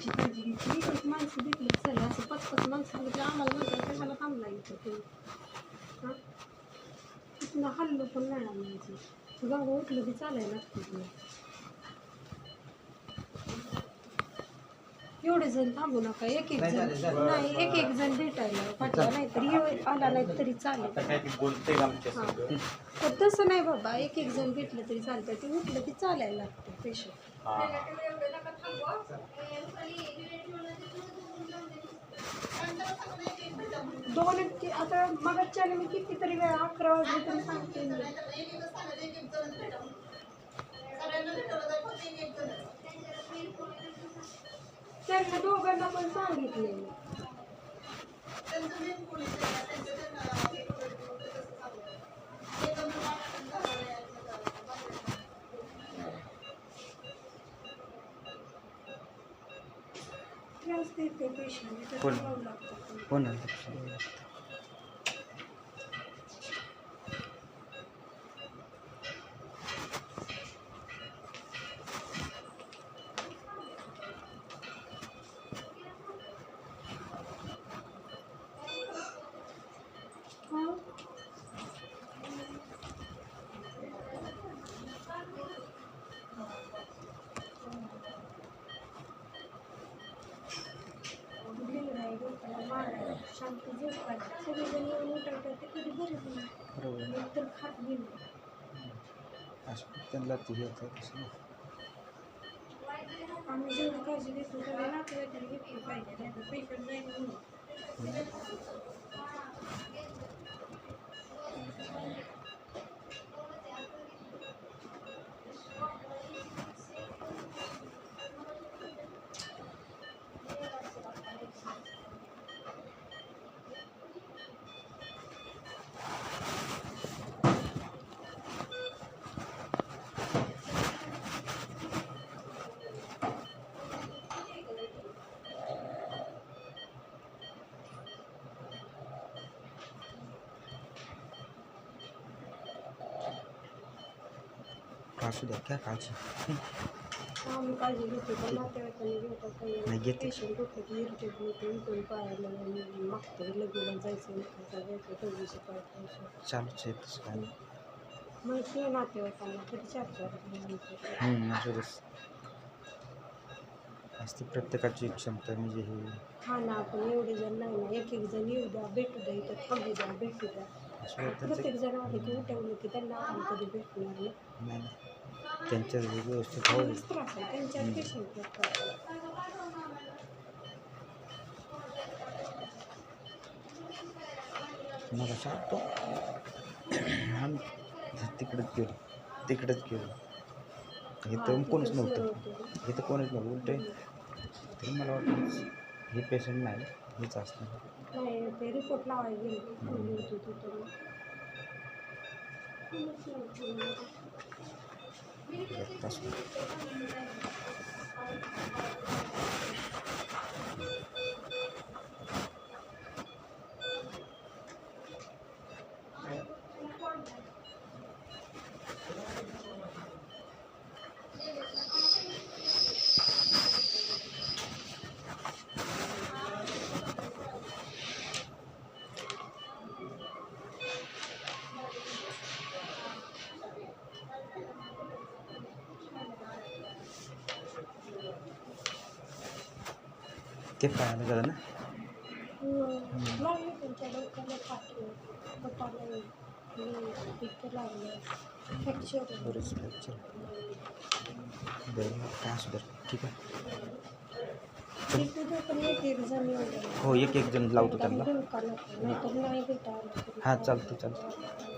आमची काळजी घेतली. एक माणसं भेटली चला असं 5-5 माणसं भेटली आम्हाला म्हणतात कशाला थांबला इथं तुम्ही हां तिथून हल्लो पण नाही आम्ही गावं उठलं की चालायला लागतं तुला एवढे जण थांबू नका एक जण नाही एक जण भेटायला पाठवा नाहीतरी आला नाही तरी चालेल बोलते तर तसं नाही बाबा एक जण भेटलं तरी चालतं ते उठलं की चालायला लागतं पेशंट दोन आता मगाच्या मी कितीतरी वेळा 11 वाजले तरी सांगते त्यांना दोघांना पण सांगितले त्रास देते पेशंट कोण शांत झोपतात सगळेजण येऊन उठवतात ते कधी बरं नंतर खात गेलं त्यांना ती होतं कसं आम्ही जेवढी काळजी घेतो सगळे नातेवाईकांनी घेतली पाहिजे नाही तर पेशंट जाईल म्हणून असू द्या काय काळजी आम्ही काळजी घेतो पण नातेवाईकांनी घेतात नाही घेते पेशंट उठलं की इरिटेट होते इकडून पाहायला मागतं लगेला जायचं जायचं तेवढीशी पाहायचं चालूच आहे तसं काय माहिती आहे नातेवाईकांना कधी चार असते प्रत्येकाची क्षमता म्हणजे हे हा ना आपण एवढे जण नाही ना एक जण येऊ द्या भेटू द्या इथं थांबू द्या भेटू द्या प्रत्येक जण आले की उठवलं की त्यांना आम्ही कधी भेटणार नाही त्यांच्या व्यवस्थित हो त्रास आहे त्यांच्या पेशंट मला सांगतो तिकडंच गेलो इथं कोणच नव्हतं इथं कोणच नव्हतं उलटे तरी मला वाटतं हे पेशंट नाही हेच असतं नाही ते रिपोर्ट लावायला गेले ते पाहायला झालं ना लागले त्यांच्या डोक्याला फाटलं पोटाला पिक्चर लागलं फ्रॅक्चर बरंच फ्रॅक्चर बरं काय असू बरं ठीक आहे हो एक जण लावतो त्यांना हां हां चालतं